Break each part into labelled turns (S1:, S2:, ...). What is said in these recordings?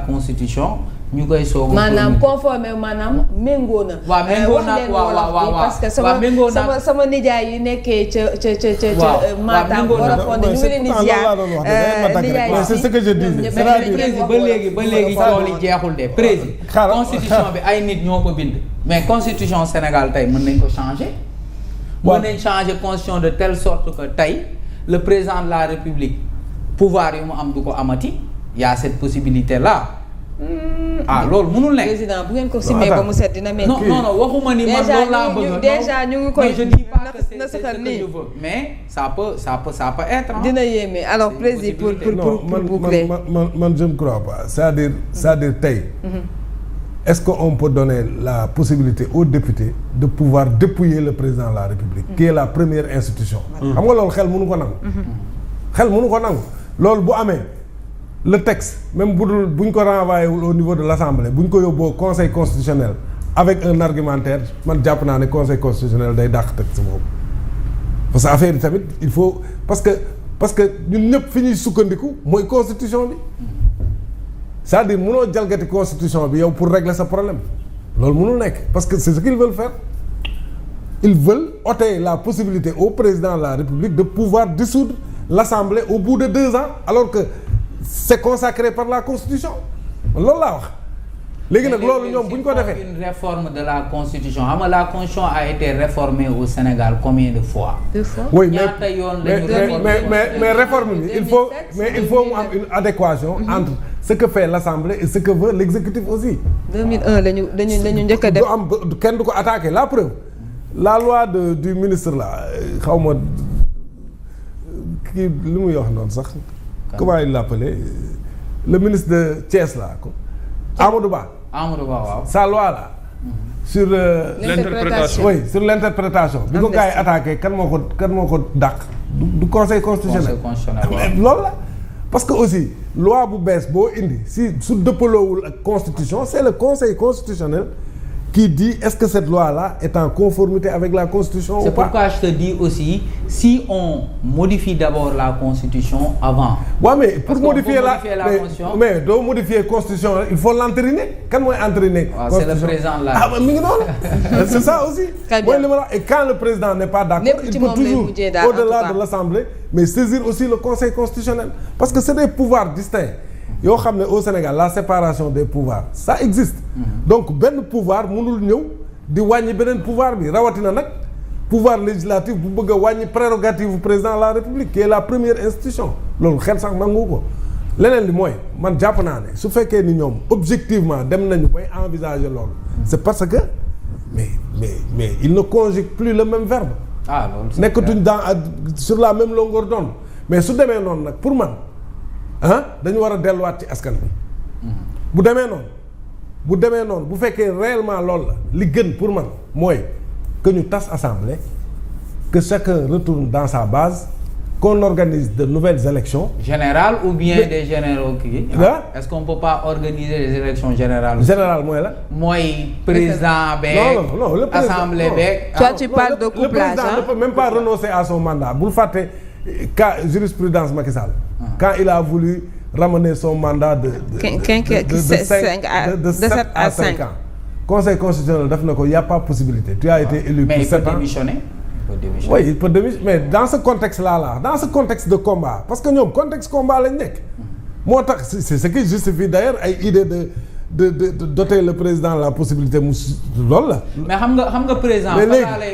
S1: constitution ñu koy soog
S2: maanaam conformé maanaam méngoo na.
S1: waaw méngoo na waaw
S2: parce que sama nijaay yi nekkee ca Matam war a fondé ñu ngi leen di ziar nijaay yi
S3: c'est ce que je disais.
S1: ba léegi coow li jeexul de président constitution bi ay nit ñoo ko bind. mais constitution Sénégal tey mën nañ ko changer. mën nañ changer constitution de telle sorte que tey le président de la République pouvoir yu mu am du ko amati y a cette possibilité là. loolu mënul nekk.
S2: président bu ngeen ko simee ba mu set dina mel.
S1: non waxuma ni man loolu laa bëgg.
S2: déjà ñu ngi koy.
S1: je dis pas que c'est ce que je veux mais ça peut être.
S2: dina yéeme alors président pour boucler.
S3: man je ne crois pas c'est-à-dire tey. Est-ce qu'on peut donner la possibilité aux députés de pouvoir dépouiller le président de la République. Qui est la première institution. xam nga loolu xel mënu ko nangu. xel mënu ko nangu loolu bu amee. Le texte même bu ñu ko renvoyé au niveau de l'Assemblée bu ñu ko yóbboo conseil constitutionnel avec un argumentaire man jàpp naa ne conseil constitutionnel day dàq texte boobu parce que affaire yi tamit il faut parce que ñun ñëpp fi ñuy sukkandiku mooy constitution bi c'est-à-dire mënoo jalgati constitution bi yow pour régler sa problème loolu mënul nekk parce que c'est ce qu'ils veulent faire ils veulent ôter la possibilité au président de la République de pouvoir dissoudre l'Assemblée au bout de 2 ans alors que c'est consacré par la Constitution loolu laa wax léegi nag loolu ñoom bu ñu ko defee
S1: une réforme de la Constitution xam nga la Constitution a été réformée au Sénégal combien de fois?
S2: 2 fois.
S3: Oui mais réforme bi il faut mu am une adéquation entre ce que fait l'Assemblée et ce que veut l'exécutif aussi.
S2: 2001 lañu njëkk a def.
S3: du am kenn du ko attaquer la preuve la loi du ministre là xaw ma kii li muy wax noonu sax. Comment il l'appelait le ministre de Thiès là Amadou Ba waaw sa loi là sur
S2: l'interprétation
S3: oui sur l'interprétation bi ko gars yi attaqué kan moo ko dàq du conseil constitutionnel loolu la parce que aussi loi bu bees boo indi su dëppaloowul ak constitution c'est le conseil constitutionnel qui dit est-ce que cette loi-là est en conformité avec la Constitution ou pas.
S1: C'est pourquoi je te dis aussi si on modifie d'abord la Constitution avant.
S3: Ouais, mais pour modifier la
S1: Constitution.
S3: Mais doo modifier Constitution il faut l'entériner. Kan mooy entériner.
S1: C'est le président là.
S3: Ah mi ngi noonu. C'est ça aussi. Mooy li ma la et quand le président n'est pas d'accord, il peut toujours au-delà de l'Assemblée mais saisir aussi le Conseil constitutionnel parce que c'est des pouvoirs distincts. yoo xam ne au Sénégal la séparation des pouvoirs ça existe. Donc benn pouvoir mënul ñëw di wàññi beneen pouvoir bi rawatina nag pouvoir législatif bu bëgg a wàññi prérogative bu président de la République qui est la première institution loolu xel sax nangu ko leneen li mooy man jàpp naa ne su fekkee ni ñoom objectivement dem nañu bay envisager loolu c'est parce que mais il ne conjugue plus le même verbe.
S1: Loolu
S3: nekkatuñ sur la même longueur d'onde mais su demee noonu nag pour man. dañu war a delluwaat ci askan bi bu demee noonu bu fekkee réellement loolu la li gën pour man mooy que ñu tas assemblée que chacun retourne dans sa base qu'on organise de nouvelles élections
S1: générales ou bien des généraux kii est-ce qu'on peut pas organiser des élections générales
S3: mooy la
S1: mooy président beeg
S3: non le président
S1: assemblée beeg
S2: toi tu parles de couplage
S3: le président ne peut même pas renoncer à son mandat bul fàtte cas jurisprudence Macky Sall quand il a voulu ramener son mandat de 7 à 5 ans conseil constitutionnel def na ko y a pas possibilité tu as été élu pour 7 ans oui il peut démissionner mais dans ce contexte là dans ce contexte de combat parce que ñoom contexte combat lañ nekk moo tax c'est ce qui justifie d'ailleurs ay idée de doter le président la possibilité mu loolu la.
S1: mais xam nga président.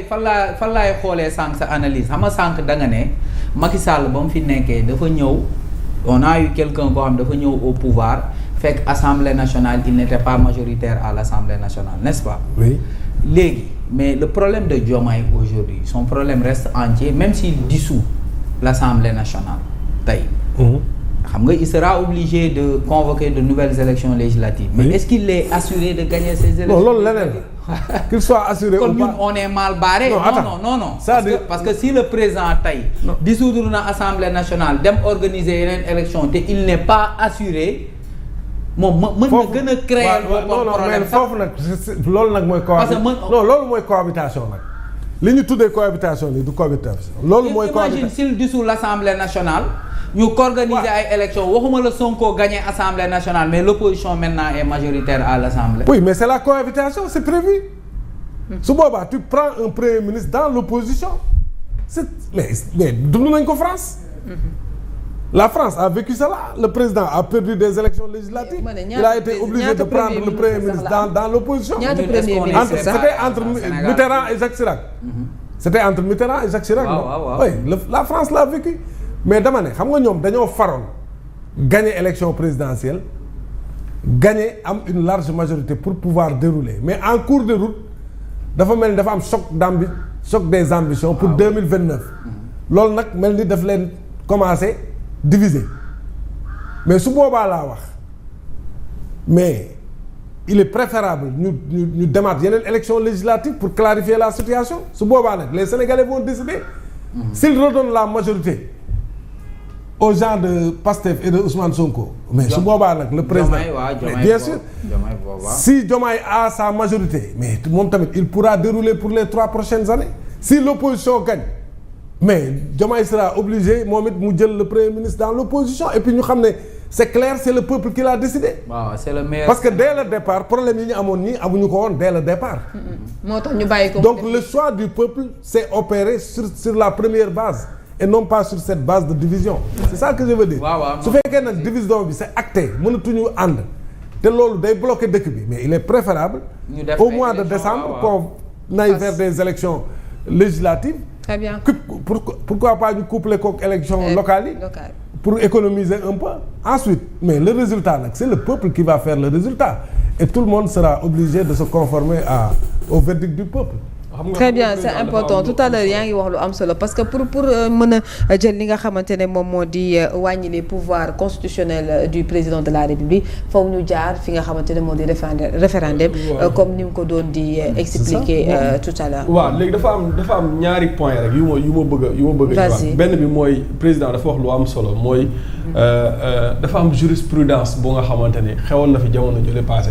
S1: fan laay xoolee sànq sa analyse xam nga sànq da nga ne Macky Sall ba mu fi nekkee dafa ñëw on a eu quelqu'un koo xam dafa ñëw au pouvoir fekk Assemblée nationale il n'était pas majoritaire à l'Assemblée nationale n'est-ce pas.
S3: Oui.
S1: Léegi mais le problème de Diomaye aujourd'hui son problème reste entier même s'il dissout l'Assemblée nationale tey. xam nga il sera obligé de convoquer de nouvelles élections législatives. Mais est-ce qu'il est assuré de gagner ces élections?
S3: Non loolu leneen la qu'il soit assuré ou pas.
S1: Comme ñun on est mal barré. Non. Parce que si le président tey dissoudre na Assemblée nationale dem organiser yeneen élection te il n'est pas assuré moom mën na gën a créer.
S3: non mais foofu nag loolu nag mooy. loolu mooy cohabitation nag. li ñu tuddee cohabitation li du cohabitation. loolu mooy cohabitation.
S1: imagine s'il dissout l'Assemblée nationale. ñu organiser ay élections waxuma la Sonko gagné Assemblée nationale mais l'opposition maintenant est majoritaire à l'Assemblée.
S3: oui mais c'est la cohabitation c'est prévu. su boobaa tu prends un premier ministre dans l'opposition mais dund nañ ko France. La France a vécu cela le président a perdu des élections législatives. Il a été obligé de prendre le premier ministre dans l'opposition. C'était entre Mitterrand et Jacques Chirac. C'était entre Mitterrand et Jacques Chirac. Oui la France l'a vécu. mais dama ne xam nga ñoom dañoo faroon gagner élection présidentielle gagner am une large majorité pour pouvoir dérouler mais en cours de route dafa mel ni dafa am choc des ambitions pour 2029 loolu nag mel ni daf leen commencer diviser mais su boobaa laa wax mais il est préférable ñu demaat yeneen élection législative pour clarifier la situation su boobaa nag les Sénégalais vont décider s'ils redonnent la majorité aux gens de Pastef et de Ousmane Sonko. mais su boobaa nag le président mais bien sûr si Diomaye a sa majorité mais moom tamit il pourra dérouler pour les 3 prochaines années si l'opposition gagne mais Diomaye sera obligé moom it mu jël le premier ministre dans l'opposition et puis ñu xam ne c'est clair c'est le peuple qui l'a décidé.
S1: waaw c'est le meilleur.
S3: parce que dès le départ problème yi ñu amoon nii amuñu ko woon dès le départ.
S2: moo tax ñu bàyyi ko.
S3: donc le choix du peuple s'est opéré sur la première base. et non pas sur cette base de division. c'est ça que je veux dire. su fekkee nag division bi c'est acté mënatuñu ànd te loolu day bloquer dëkk bi mais il est préférable. au mois de décembre qu'on aille vers des élections législatives.
S2: très bien
S3: pourquoi pas ñu coupler kook élections locales yi. pour économiser un peu. ensuite mais le résultat nag c'est le peuple qui va faire le résultat et tout le monde sera obligé de se conformer au verdict du peuple.
S2: très bien c'est important tout à l'heure yaa ngi wax lu am solo parce que pour mën a jël li nga xamante ne moom moo di wàññi les pouvoirs constitutionnels du président de la République foog ñu jaar fi nga xamante ne moo di référendum comme ni mu ko doon di expliquer tout à l'heure
S4: waaw léegi dafa am ñaari point rek yu ma bëgg a benn bi mooy président dafa wax lu am solo mooy dafa am jurisprudence bu nga xamante ne xewoon na fi jamono jële passé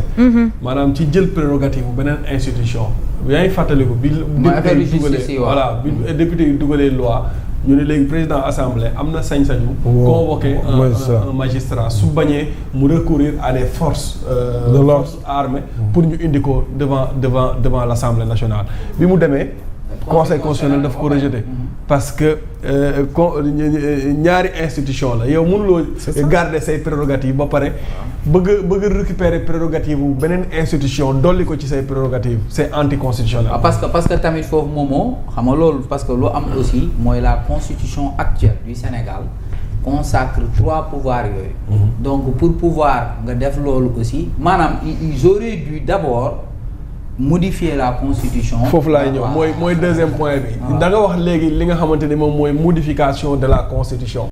S4: maanaam ci jël prérogative bu beneen institution yaa ngi fàttaliku bi député yu dugalee loi ñu ne léegi président assemblée am na sañ-sañu convoquer un magistrat su bañee mu recourir à des forces armées pour ñu indi ko devant l'Assemblée nationale bi mu demee conseil constitutionnel daf ko rejeté parce que ñaari institution la yow mënuloo garder say prérogatives ba pare bëgg récupérer prérogative bu beneen institution dolli ko ci say prérogatives c'est anticonstitutionnel.
S1: parce que tamit foofu moomoo xam nga loolu parce que lu am aussi mooy la constitution actuelle du Sénégal consacre 3 pouvoirs yooyu. donc pour pouvoir nga def loolu aussi maanaam ils auraient dû d'abord modifier la constitution.
S4: foofu laay ñëw mooy deuxième point bi. da nga wax léegi li nga xamante ni moom mooy modification de la constitution.